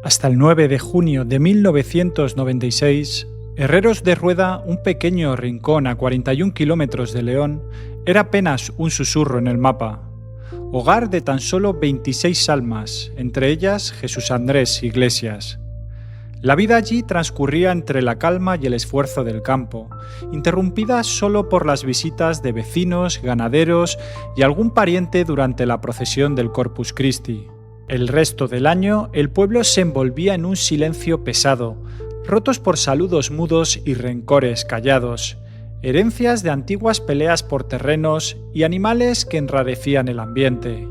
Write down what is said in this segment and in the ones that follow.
Hasta el 9 de junio de 1996, Herreros de Rueda, un pequeño rincón a 41 kilómetros de León, era apenas un susurro en el mapa. Hogar de tan solo 26 almas, entre ellas Jesús Andrés Iglesias. La vida allí transcurría entre la calma y el esfuerzo del campo, interrumpida solo por las visitas de vecinos, ganaderos y algún pariente durante la procesión del Corpus Christi. El resto del año, el pueblo se envolvía en un silencio pesado, rotos por saludos mudos y rencores callados, herencias de antiguas peleas por terrenos y animales que enrarecían el ambiente.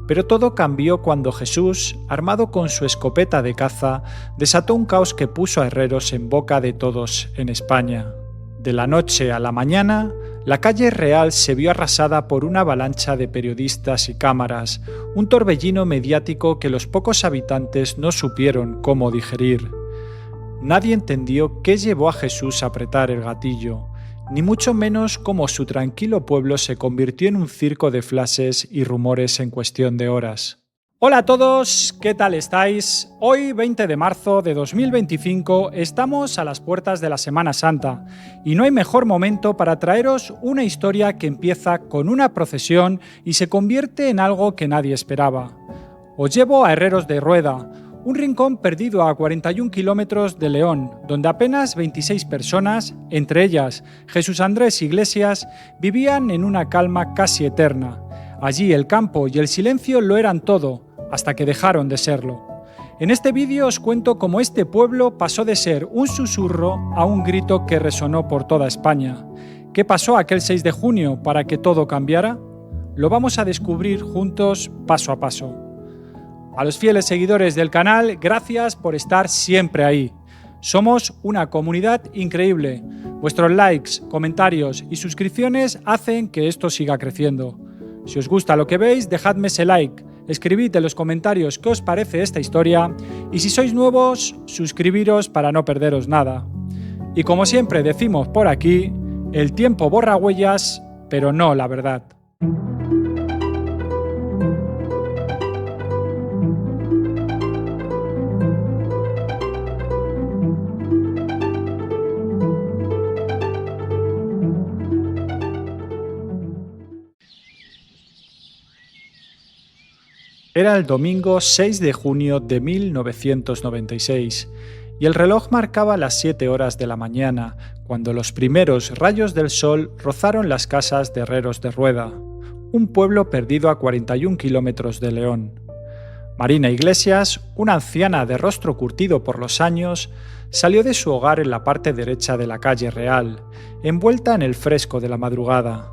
Pero todo cambió cuando Jesús, armado con su escopeta de caza, desató un caos que puso a Herreros en boca de todos en España. De la noche a la mañana, la calle Real se vio arrasada por una avalancha de periodistas y cámaras, un torbellino mediático que los pocos habitantes no supieron cómo digerir. Nadie entendió qué llevó a Jesús a apretar el gatillo, ni mucho menos cómo su tranquilo pueblo se convirtió en un circo de flashes y rumores en cuestión de horas. Hola a todos, ¿qué tal estáis? Hoy, 20 de marzo de 2025, estamos a las puertas de la Semana Santa y no hay mejor momento para traeros una historia que empieza con una procesión y se convierte en algo que nadie esperaba. Os llevo a Herreros de Rueda, un rincón perdido a 41 kilómetros de León, donde apenas 26 personas, entre ellas Jesús Andrés Iglesias, vivían en una calma casi eterna. Allí el campo y el silencio lo eran todo, hasta que dejaron de serlo. En este vídeo os cuento cómo este pueblo pasó de ser un susurro a un grito que resonó por toda España. ¿Qué pasó aquel 6 de junio para que todo cambiara? Lo vamos a descubrir juntos paso a paso. A los fieles seguidores del canal, gracias por estar siempre ahí. Somos una comunidad increíble. Vuestros likes, comentarios y suscripciones hacen que esto siga creciendo. Si os gusta lo que veis, dejadme ese like, escribid en los comentarios qué os parece esta historia y si sois nuevos, suscribiros para no perderos nada. Y como siempre decimos por aquí, el tiempo borra huellas, pero no la verdad. Era el domingo 6 de junio de 1996 y el reloj marcaba las 7 horas de la mañana cuando los primeros rayos del sol rozaron las casas de Herreros de Rueda, un pueblo perdido a 41 kilómetros de León. Marina Iglesias, una anciana de rostro curtido por los años, salió de su hogar en la parte derecha de la calle Real, envuelta en el fresco de la madrugada.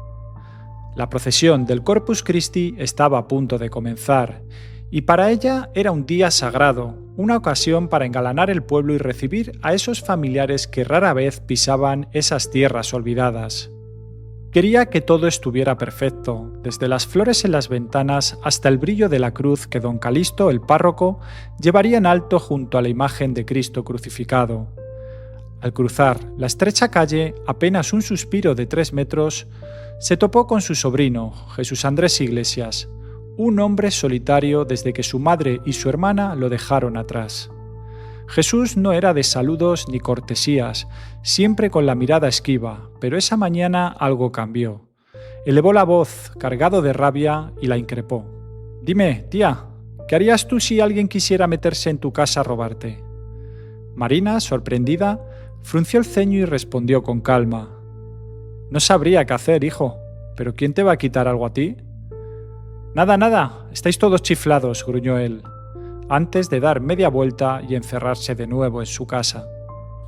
La procesión del Corpus Christi estaba a punto de comenzar, y para ella era un día sagrado, una ocasión para engalanar el pueblo y recibir a esos familiares que rara vez pisaban esas tierras olvidadas. Quería que todo estuviera perfecto, desde las flores en las ventanas hasta el brillo de la cruz que don Calixto, el párroco, llevaría en alto junto a la imagen de Cristo crucificado. Al cruzar la estrecha calle, apenas un suspiro de 3 metros, se topó con su sobrino, Jesús Andrés Iglesias, un hombre solitario desde que su madre y su hermana lo dejaron atrás. Jesús no era de saludos ni cortesías, siempre con la mirada esquiva, pero esa mañana algo cambió. Elevó la voz, cargado de rabia, y la increpó. «Dime, tía, ¿qué harías tú si alguien quisiera meterse en tu casa a robarte?» Marina, sorprendida, frunció el ceño y respondió con calma. «No sabría qué hacer, hijo, pero ¿quién te va a quitar algo a ti?» «Nada, estáis todos chiflados», gruñó él, antes de dar media vuelta y encerrarse de nuevo en su casa.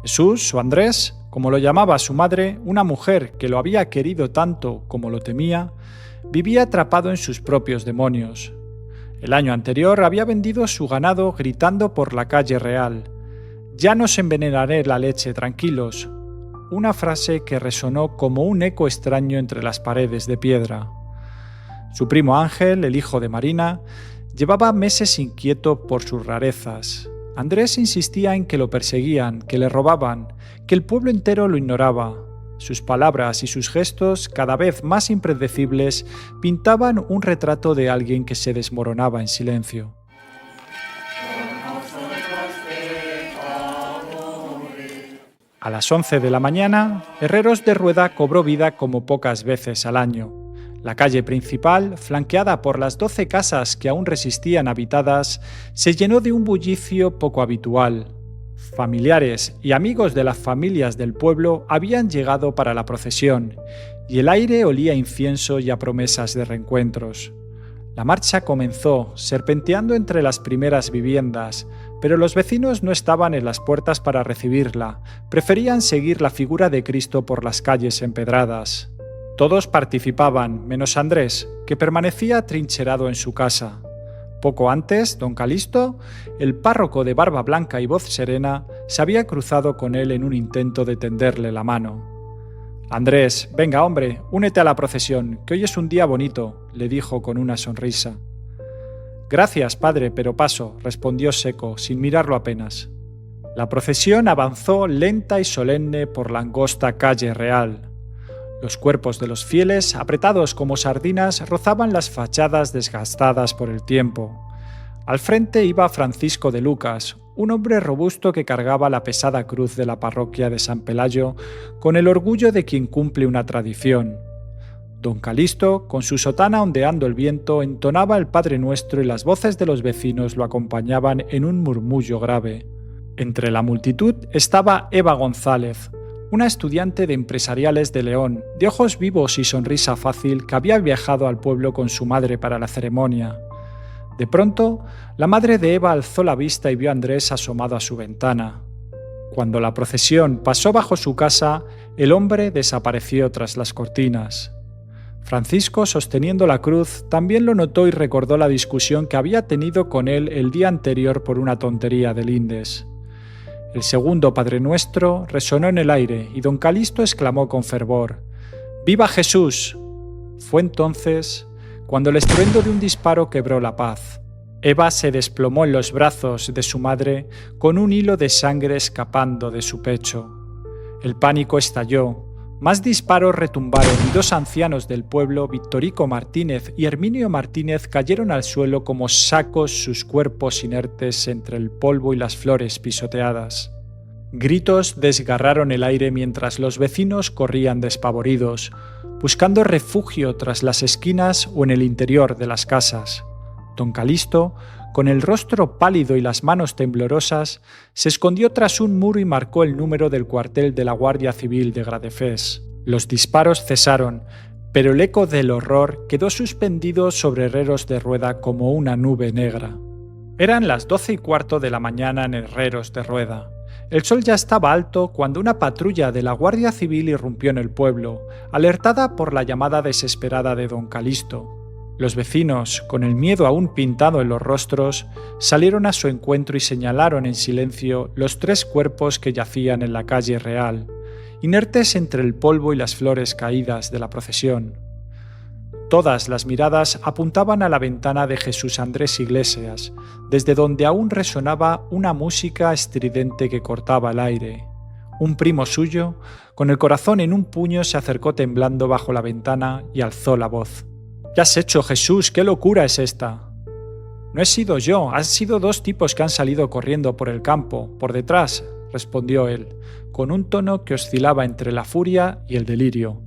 Jesús, o Andrés, como lo llamaba su madre, una mujer que lo había querido tanto como lo temía, vivía atrapado en sus propios demonios. El año anterior había vendido su ganado gritando por la calle Real: «Ya nos envenenaré la leche, tranquilos», una frase que resonó como un eco extraño entre las paredes de piedra. Su primo Ángel, el hijo de Marina, llevaba meses inquieto por sus rarezas. Andrés insistía en que lo perseguían, que le robaban, que el pueblo entero lo ignoraba. Sus palabras y sus gestos, cada vez más impredecibles, pintaban un retrato de alguien que se desmoronaba en silencio. A las 11 de la mañana, Herreros de Rueda cobró vida como pocas veces al año. La calle principal, flanqueada por las 12 casas que aún resistían habitadas, se llenó de un bullicio poco habitual. Familiares y amigos de las familias del pueblo habían llegado para la procesión, y el aire olía a incienso y a promesas de reencuentros. La marcha comenzó, serpenteando entre las primeras viviendas, pero los vecinos no estaban en las puertas para recibirla, preferían seguir la figura de Cristo por las calles empedradas. Todos participaban, menos Andrés, que permanecía atrincherado en su casa. Poco antes, don Calisto, el párroco de barba blanca y voz serena, se había cruzado con él en un intento de tenderle la mano. «Andrés, venga hombre, únete a la procesión, que hoy es un día bonito», le dijo con una sonrisa. «Gracias, padre, pero paso», respondió seco, sin mirarlo apenas. La procesión avanzó lenta y solemne por la angosta calle Real. Los cuerpos de los fieles, apretados como sardinas, rozaban las fachadas desgastadas por el tiempo. Al frente iba Francisco de Lucas, un hombre robusto que cargaba la pesada cruz de la parroquia de San Pelayo con el orgullo de quien cumple una tradición. Don Calisto, con su sotana ondeando el viento, entonaba el Padre Nuestro y las voces de los vecinos lo acompañaban en un murmullo grave. Entre la multitud estaba Eva González, una estudiante de empresariales de León, de ojos vivos y sonrisa fácil, que había viajado al pueblo con su madre para la ceremonia. De pronto, la madre de Eva alzó la vista y vio a Andrés asomado a su ventana. Cuando la procesión pasó bajo su casa, el hombre desapareció tras las cortinas. Francisco, sosteniendo la cruz, también lo notó y recordó la discusión que había tenido con él el día anterior por una tontería de lindes. El segundo Padre Nuestro resonó en el aire y don Calisto exclamó con fervor: «¡Viva Jesús!». Fue entonces cuando el estruendo de un disparo quebró la paz. Eva se desplomó en los brazos de su madre con un hilo de sangre escapando de su pecho. El pánico estalló. Más disparos retumbaron y dos ancianos del pueblo, Victorico Martínez y Herminio Martínez, cayeron al suelo como sacos, sus cuerpos inertes entre el polvo y las flores pisoteadas. Gritos desgarraron el aire mientras los vecinos corrían despavoridos, buscando refugio tras las esquinas o en el interior de las casas. Don Calisto, con el rostro pálido y las manos temblorosas, se escondió tras un muro y marcó el número del cuartel de la Guardia Civil de Gradefés. Los disparos cesaron, pero el eco del horror quedó suspendido sobre Herreros de Rueda como una nube negra. Eran las 12:15 de la mañana en Herreros de Rueda. El sol ya estaba alto cuando una patrulla de la Guardia Civil irrumpió en el pueblo, alertada por la llamada desesperada de don Calisto. Los vecinos, con el miedo aún pintado en los rostros, salieron a su encuentro y señalaron en silencio los 3 cuerpos que yacían en la calle Real, inertes entre el polvo y las flores caídas de la procesión. Todas las miradas apuntaban a la ventana de Jesús Andrés Iglesias, desde donde aún resonaba una música estridente que cortaba el aire. Un primo suyo, con el corazón en un puño, se acercó temblando bajo la ventana y alzó la voz. «¿Qué has hecho, Jesús? ¿Qué locura es esta?» «No he sido yo, han sido 2 tipos que han salido corriendo por el campo, por detrás», respondió él, con un tono que oscilaba entre la furia y el delirio.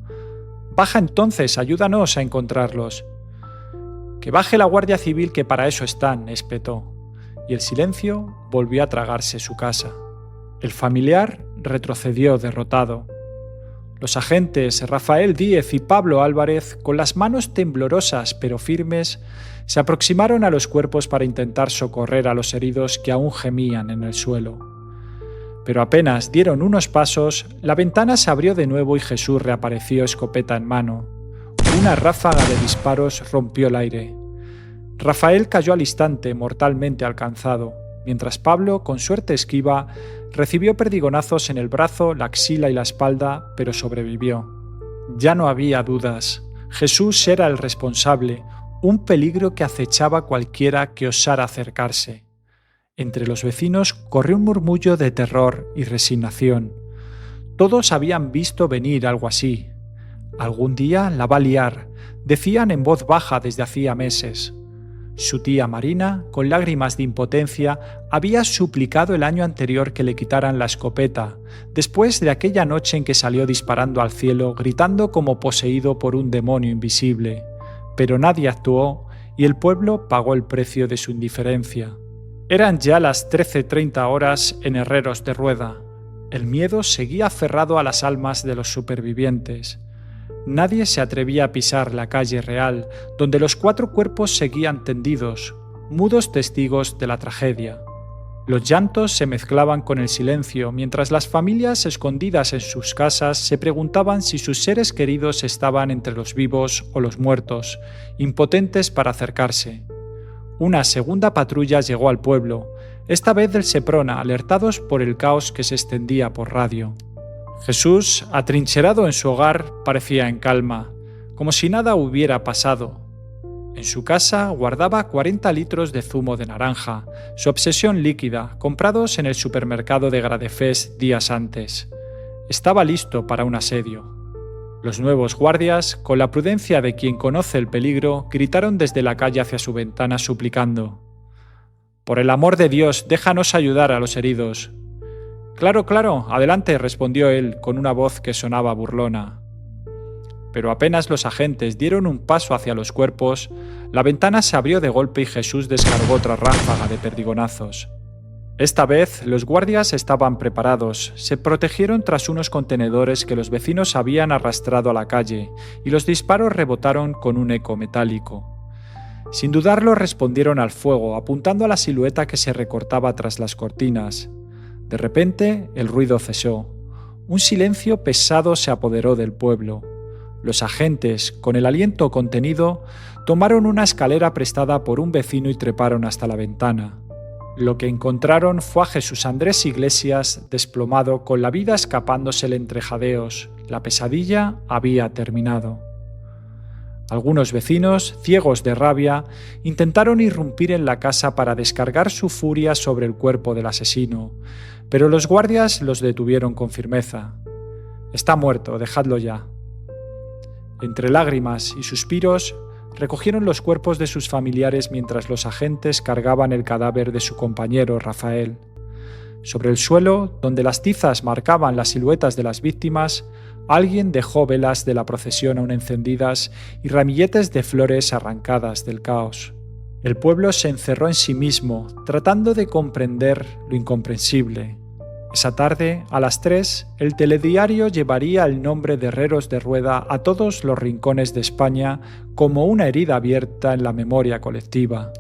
«Baja entonces, ayúdanos a encontrarlos». «Que baje la Guardia Civil, que para eso están», espetó, y el silencio volvió a tragarse su casa. El familiar retrocedió derrotado. Los agentes Rafael Díez y Pablo Álvarez, con las manos temblorosas pero firmes, se aproximaron a los cuerpos para intentar socorrer a los heridos que aún gemían en el suelo. Pero apenas dieron unos pasos, la ventana se abrió de nuevo y Jesús reapareció escopeta en mano. Una ráfaga de disparos rompió el aire. Rafael cayó al instante, mortalmente alcanzado, mientras Pablo, con suerte esquiva, recibió perdigonazos en el brazo, la axila y la espalda, pero sobrevivió. Ya no había dudas. Jesús era el responsable, un peligro que acechaba a cualquiera que osara acercarse. Entre los vecinos corrió un murmullo de terror y resignación. Todos habían visto venir algo así. Algún día la va a liar, decían en voz baja desde hacía meses. Su tía Marina, con lágrimas de impotencia, había suplicado el año anterior que le quitaran la escopeta, después de aquella noche en que salió disparando al cielo, gritando como poseído por un demonio invisible. Pero nadie actuó y el pueblo pagó el precio de su indiferencia. Eran ya las 13:30 horas en Herreros de Rueda. El miedo seguía aferrado a las almas de los supervivientes. Nadie se atrevía a pisar la calle real, donde los 4 cuerpos seguían tendidos, mudos testigos de la tragedia. Los llantos se mezclaban con el silencio, mientras las familias escondidas en sus casas se preguntaban si sus seres queridos estaban entre los vivos o los muertos, impotentes para acercarse. Una segunda patrulla llegó al pueblo, esta vez del Seprona, alertados por el caos que se extendía por radio. Jesús, atrincherado en su hogar, parecía en calma, como si nada hubiera pasado. En su casa guardaba 40 litros de zumo de naranja, su obsesión líquida, comprados en el supermercado de Gradefes días antes. Estaba listo para un asedio. Los nuevos guardias, con la prudencia de quien conoce el peligro, gritaron desde la calle hacia su ventana suplicando: «Por el amor de Dios, déjanos ayudar a los heridos». «Claro, claro, adelante», respondió él con una voz que sonaba burlona. Pero apenas los agentes dieron un paso hacia los cuerpos, la ventana se abrió de golpe y Jesús descargó otra ráfaga de perdigonazos. Esta vez los guardias estaban preparados, se protegieron tras unos contenedores que los vecinos habían arrastrado a la calle y los disparos rebotaron con un eco metálico. Sin dudarlo respondieron al fuego, apuntando a la silueta que se recortaba tras las cortinas. De repente el ruido cesó. Un silencio pesado se apoderó del pueblo. Los agentes, con el aliento contenido, tomaron una escalera prestada por un vecino y treparon hasta la ventana. Lo que encontraron fue a Jesús Andrés Iglesias desplomado, con la vida escapándosele entre jadeos. La pesadilla había terminado. Algunos vecinos, ciegos de rabia, intentaron irrumpir en la casa para descargar su furia sobre el cuerpo del asesino, pero los guardias los detuvieron con firmeza. «Está muerto, dejadlo ya». Entre lágrimas y suspiros, recogieron los cuerpos de sus familiares mientras los agentes cargaban el cadáver de su compañero Rafael. Sobre el suelo, donde las tizas marcaban las siluetas de las víctimas, alguien dejó velas de la procesión aún encendidas y ramilletes de flores arrancadas del caos. El pueblo se encerró en sí mismo, tratando de comprender lo incomprensible. Esa tarde, a las 3, el telediario llevaría el nombre de Herreros de Rueda a todos los rincones de España como una herida abierta en la memoria colectiva.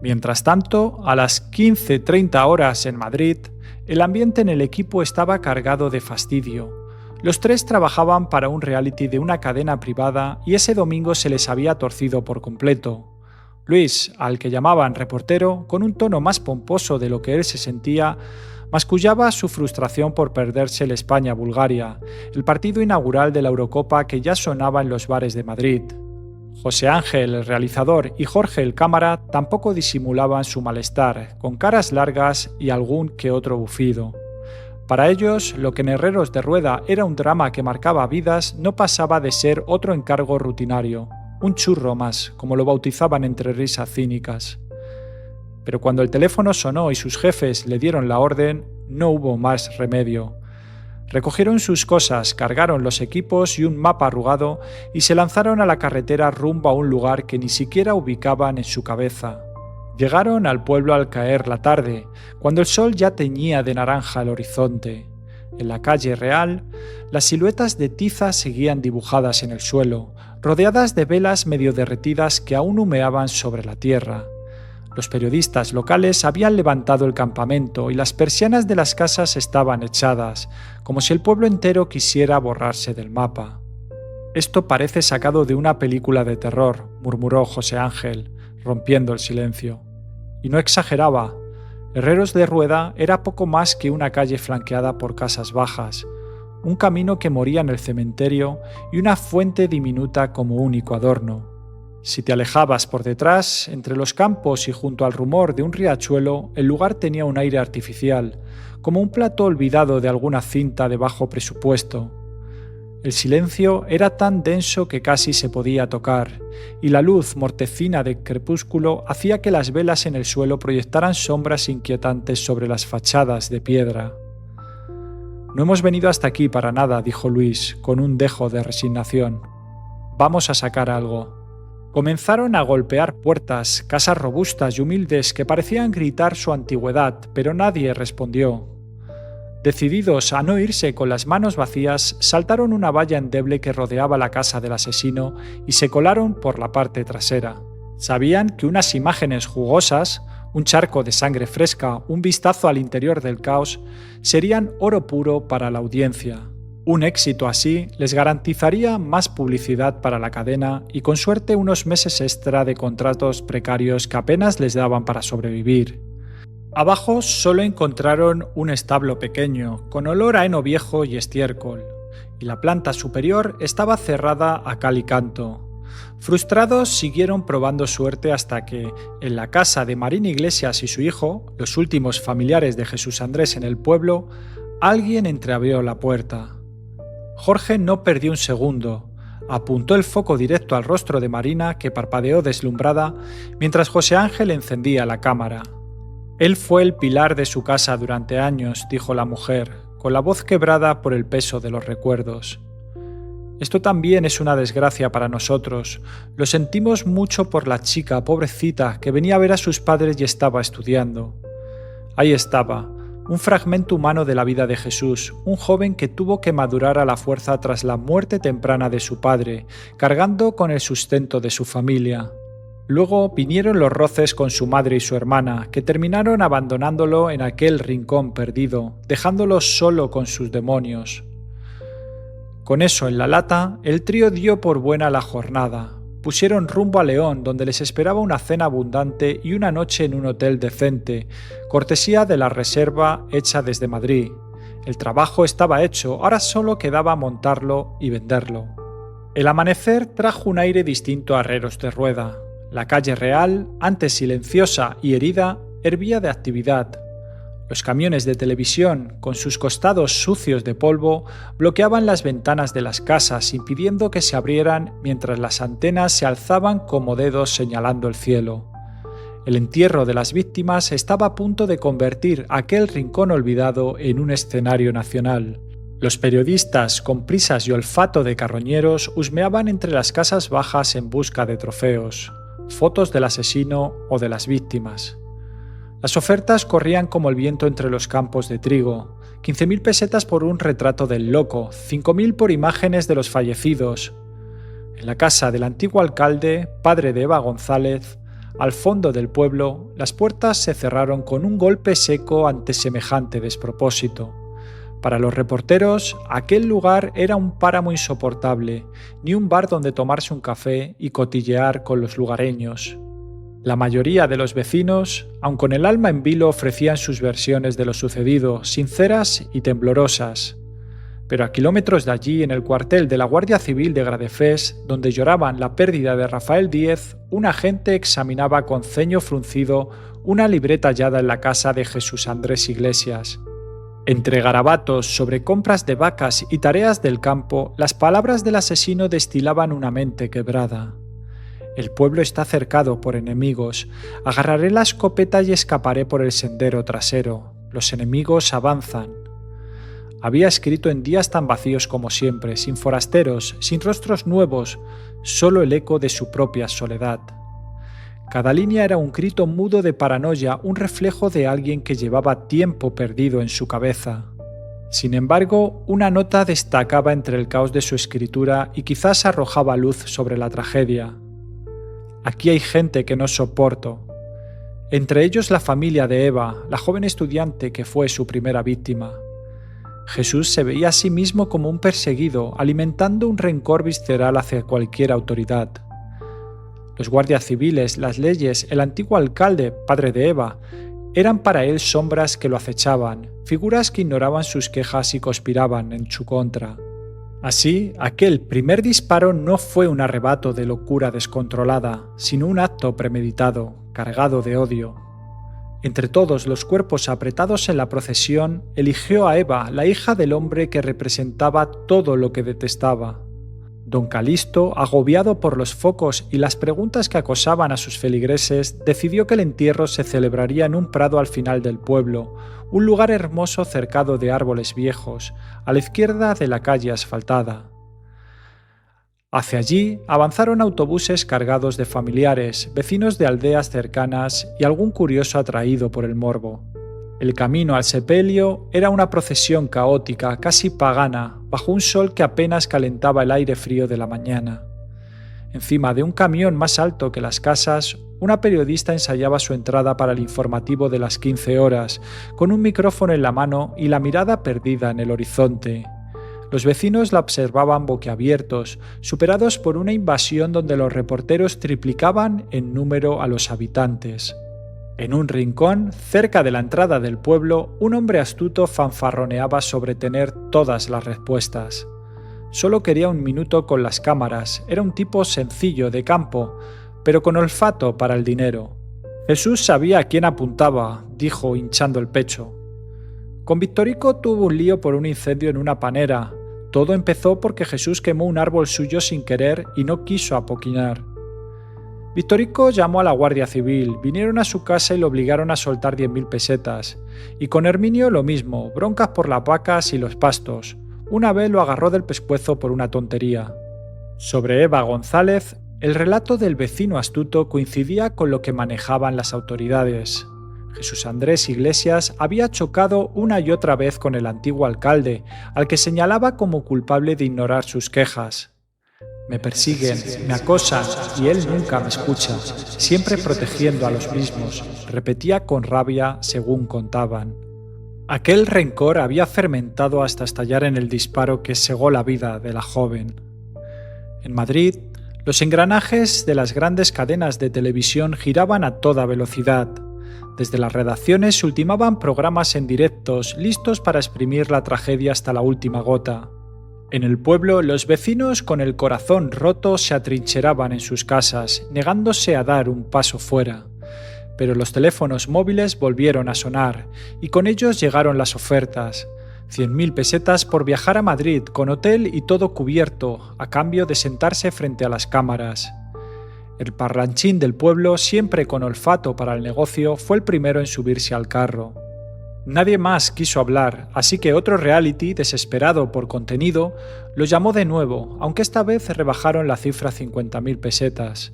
Mientras tanto, a las 15:30 horas en Madrid, el ambiente en el equipo estaba cargado de fastidio. Los 3 trabajaban para un reality de una cadena privada y ese domingo se les había torcido por completo. Luis, al que llamaban reportero, con un tono más pomposo de lo que él se sentía, mascullaba su frustración por perderse el España-Bulgaria, el partido inaugural de la Eurocopa que ya sonaba en los bares de Madrid. José Ángel, el realizador, y Jorge, el cámara, tampoco disimulaban su malestar, con caras largas y algún que otro bufido. Para ellos, lo que en Herreros de Rueda era un drama que marcaba vidas no pasaba de ser otro encargo rutinario, un churro más, como lo bautizaban entre risas cínicas. Pero cuando el teléfono sonó y sus jefes le dieron la orden, no hubo más remedio. Recogieron sus cosas, cargaron los equipos y un mapa arrugado y se lanzaron a la carretera rumbo a un lugar que ni siquiera ubicaban en su cabeza. Llegaron al pueblo al caer la tarde, cuando el sol ya teñía de naranja el horizonte. En la calle real, las siluetas de tiza seguían dibujadas en el suelo, rodeadas de velas medio derretidas que aún humeaban sobre la tierra. Los periodistas locales habían levantado el campamento y las persianas de las casas estaban echadas, como si el pueblo entero quisiera borrarse del mapa. «Esto parece sacado de una película de terror», murmuró José Ángel, rompiendo el silencio. Y no exageraba. Herreros de Rueda era poco más que una calle flanqueada por casas bajas, un camino que moría en el cementerio y una fuente diminuta como único adorno. Si te alejabas por detrás, entre los campos y junto al rumor de un riachuelo, el lugar tenía un aire artificial, como un plato olvidado de alguna cinta de bajo presupuesto. El silencio era tan denso que casi se podía tocar, y la luz mortecina del crepúsculo hacía que las velas en el suelo proyectaran sombras inquietantes sobre las fachadas de piedra. «No hemos venido hasta aquí para nada», dijo Luis, con un dejo de resignación. «Vamos a sacar algo». Comenzaron a golpear puertas, casas robustas y humildes que parecían gritar su antigüedad, pero nadie respondió. Decididos a no irse con las manos vacías, saltaron una valla endeble que rodeaba la casa del asesino y se colaron por la parte trasera. Sabían que unas imágenes jugosas, un charco de sangre fresca, un vistazo al interior del caos, serían oro puro para la audiencia. Un éxito así les garantizaría más publicidad para la cadena y con suerte unos meses extra de contratos precarios que apenas les daban para sobrevivir. Abajo solo encontraron un establo pequeño, con olor a heno viejo y estiércol, y la planta superior estaba cerrada a cal y canto. Frustrados siguieron probando suerte hasta que, en la casa de Marín Iglesias y su hijo, los últimos familiares de Jesús Andrés en el pueblo, alguien entreabrió la puerta. Jorge no perdió un segundo. Apuntó el foco directo al rostro de Marina, que parpadeó deslumbrada, mientras José Ángel encendía la cámara. «Él fue el pilar de su casa durante años», dijo la mujer, con la voz quebrada por el peso de los recuerdos. «Esto también es una desgracia para nosotros. Lo sentimos mucho por la chica, pobrecita, que venía a ver a sus padres y estaba estudiando». Ahí estaba, un fragmento humano de la vida de Jesús, un joven que tuvo que madurar a la fuerza tras la muerte temprana de su padre, cargando con el sustento de su familia. Luego vinieron los roces con su madre y su hermana, que terminaron abandonándolo en aquel rincón perdido, dejándolo solo con sus demonios. Con eso en la lata, el trío dio por buena la jornada. Pusieron rumbo a León, donde les esperaba una cena abundante y una noche en un hotel decente, cortesía de la reserva hecha desde Madrid. El trabajo estaba hecho, ahora solo quedaba montarlo y venderlo. El amanecer trajo un aire distinto a Herreros de Rueda. La calle Real, antes silenciosa y herida, hervía de actividad. Los camiones de televisión, con sus costados sucios de polvo, bloqueaban las ventanas de las casas, impidiendo que se abrieran mientras las antenas se alzaban como dedos señalando el cielo. El entierro de las víctimas estaba a punto de convertir aquel rincón olvidado en un escenario nacional. Los periodistas, con prisas y olfato de carroñeros, husmeaban entre las casas bajas en busca de trofeos, fotos del asesino o de las víctimas. Las ofertas corrían como el viento entre los campos de trigo. 15.000 pesetas por un retrato del loco, 5.000 por imágenes de los fallecidos. En la casa del antiguo alcalde, padre de Eva González, al fondo del pueblo, las puertas se cerraron con un golpe seco ante semejante despropósito. Para los reporteros, aquel lugar era un páramo insoportable, ni un bar donde tomarse un café y cotillear con los lugareños. La mayoría de los vecinos, aun con el alma en vilo, ofrecían sus versiones de lo sucedido, sinceras y temblorosas. Pero a kilómetros de allí, en el cuartel de la Guardia Civil de Gradefés, donde lloraban la pérdida de Rafael Díez, un agente examinaba con ceño fruncido una libreta hallada en la casa de Jesús Andrés Iglesias. Entre garabatos sobre compras de vacas y tareas del campo, las palabras del asesino destilaban una mente quebrada. El pueblo está cercado por enemigos. Agarraré la escopeta y escaparé por el sendero trasero. Los enemigos avanzan. Había escrito en días tan vacíos como siempre, sin forasteros, sin rostros nuevos, solo el eco de su propia soledad. Cada línea era un grito mudo de paranoia, un reflejo de alguien que llevaba tiempo perdido en su cabeza. Sin embargo, una nota destacaba entre el caos de su escritura y quizás arrojaba luz sobre la tragedia. Aquí hay gente que no soporto. Entre ellos la familia de Eva, la joven estudiante que fue su primera víctima. Jesús se veía a sí mismo como un perseguido, alimentando un rencor visceral hacia cualquier autoridad. Los guardias civiles, las leyes, el antiguo alcalde, padre de Eva, eran para él sombras que lo acechaban, figuras que ignoraban sus quejas y conspiraban en su contra. Así, aquel primer disparo no fue un arrebato de locura descontrolada, sino un acto premeditado, cargado de odio. Entre todos los cuerpos apretados en la procesión, eligió a Eva, la hija del hombre que representaba todo lo que detestaba. Don Calisto, agobiado por los focos y las preguntas que acosaban a sus feligreses, decidió que el entierro se celebraría en un prado al final del pueblo, un lugar hermoso cercado de árboles viejos, a la izquierda de la calle asfaltada. Hacia allí avanzaron autobuses cargados de familiares, vecinos de aldeas cercanas y algún curioso atraído por el morbo. El camino al sepelio era una procesión caótica, casi pagana, bajo un sol que apenas calentaba el aire frío de la mañana. Encima de un camión más alto que las casas, una periodista ensayaba su entrada para el informativo de las 15 horas, con un micrófono en la mano y la mirada perdida en el horizonte. Los vecinos la observaban boquiabiertos, superados por una invasión donde los reporteros triplicaban en número a los habitantes. En un rincón, cerca de la entrada del pueblo, un hombre astuto fanfarroneaba sobre tener todas las respuestas. Solo quería un minuto con las cámaras, era un tipo sencillo de campo, pero con olfato para el dinero. Jesús sabía a quién apuntaba, dijo hinchando el pecho. Con Victorico tuvo un lío por un incendio en una panera. Todo empezó porque Jesús quemó un árbol suyo sin querer y no quiso apoquinar. Victorico llamó a la Guardia Civil, vinieron a su casa y lo obligaron a soltar 10.000 pesetas. Y con Herminio lo mismo, broncas por las vacas y los pastos. Una vez lo agarró del pescuezo por una tontería. Sobre Eva González, el relato del vecino astuto coincidía con lo que manejaban las autoridades. Jesús Andrés Iglesias había chocado una y otra vez con el antiguo alcalde, al que señalaba como culpable de ignorar sus quejas. Me persiguen, me acosan y él nunca me escucha, siempre protegiendo a los mismos, repetía con rabia según contaban. Aquel rencor había fermentado hasta estallar en el disparo que cegó la vida de la joven. En Madrid, los engranajes de las grandes cadenas de televisión giraban a toda velocidad. Desde las redacciones se ultimaban programas en directos, listos para exprimir la tragedia hasta la última gota. En el pueblo, los vecinos con el corazón roto se atrincheraban en sus casas, negándose a dar un paso fuera. Pero los teléfonos móviles volvieron a sonar, y con ellos llegaron las ofertas. 100.000 pesetas por viajar a Madrid, con hotel y todo cubierto, a cambio de sentarse frente a las cámaras. El parlanchín del pueblo, siempre con olfato para el negocio, fue el primero en subirse al carro. Nadie más quiso hablar, así que otro reality, desesperado por contenido, lo llamó de nuevo, aunque esta vez rebajaron la cifra a 50.000 pesetas,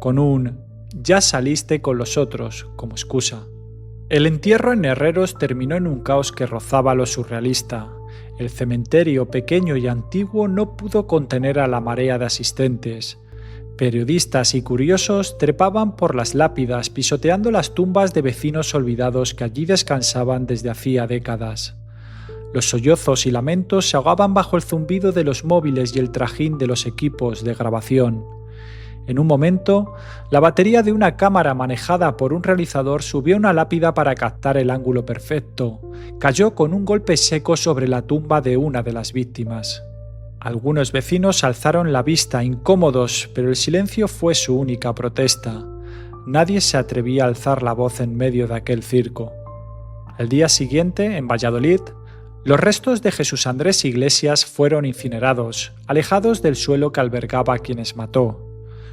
con un «ya saliste con los otros» como excusa. El entierro en Herreros terminó en un caos que rozaba lo surrealista. El cementerio pequeño y antiguo no pudo contener a la marea de asistentes. Periodistas y curiosos trepaban por las lápidas pisoteando las tumbas de vecinos olvidados que allí descansaban desde hacía décadas. Los sollozos y lamentos se ahogaban bajo el zumbido de los móviles y el trajín de los equipos de grabación. En un momento, la batería de una cámara manejada por un realizador subió una lápida para captar el ángulo perfecto. Cayó con un golpe seco sobre la tumba de una de las víctimas. Algunos vecinos alzaron la vista incómodos, pero el silencio fue su única protesta. Nadie se atrevía a alzar la voz en medio de aquel circo. Al día siguiente, en Valladolid, los restos de Jesús Andrés Iglesias fueron incinerados, alejados del suelo que albergaba a quienes mató.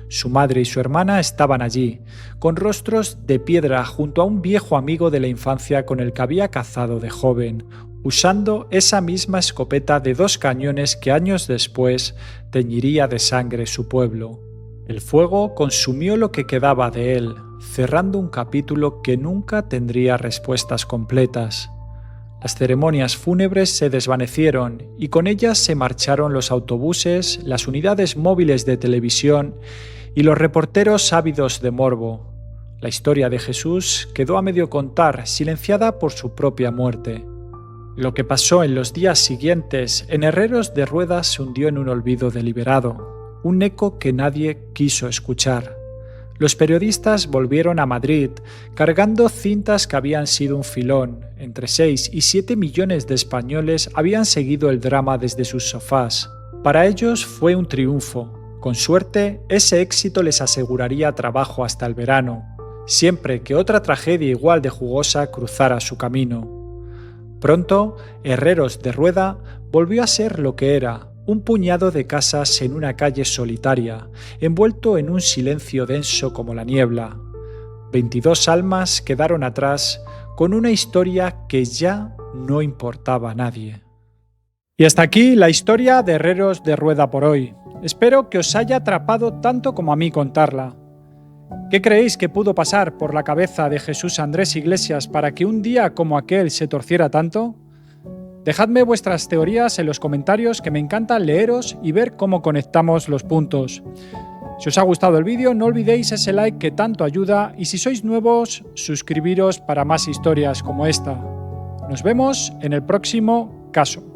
Su madre y su hermana estaban allí, con rostros de piedra junto a un viejo amigo de la infancia con el que había cazado de joven, usando esa misma escopeta de 2 cañones que años después teñiría de sangre su pueblo. El fuego consumió lo que quedaba de él, cerrando un capítulo que nunca tendría respuestas completas. Las ceremonias fúnebres se desvanecieron y con ellas se marcharon los autobuses, las unidades móviles de televisión y los reporteros ávidos de morbo. La historia de Jesús quedó a medio contar, silenciada por su propia muerte. Lo que pasó en los días siguientes en Herreros de Rueda se hundió en un olvido deliberado, un eco que nadie quiso escuchar. Los periodistas volvieron a Madrid, cargando cintas que habían sido un filón. Entre 6 y 7 millones de españoles habían seguido el drama desde sus sofás. Para ellos fue un triunfo. Con suerte, ese éxito les aseguraría trabajo hasta el verano. siempre que otra tragedia igual de jugosa cruzara su camino. Pronto, Herreros de Rueda volvió a ser lo que era, un puñado de casas en una calle solitaria, envuelto en un silencio denso como la niebla. 22 almas quedaron atrás con una historia que ya no importaba a nadie. Y hasta aquí la historia de Herreros de Rueda por hoy. Espero que os haya atrapado tanto como a mí contarla. ¿Qué creéis que pudo pasar por la cabeza de Jesús Andrés Iglesias para que un día como aquel se torciera tanto? Dejadme vuestras teorías en los comentarios, que me encanta leeros y ver cómo conectamos los puntos. Si os ha gustado el vídeo, no olvidéis ese like que tanto ayuda, y si sois nuevos, suscribiros para más historias como esta. Nos vemos en el próximo caso.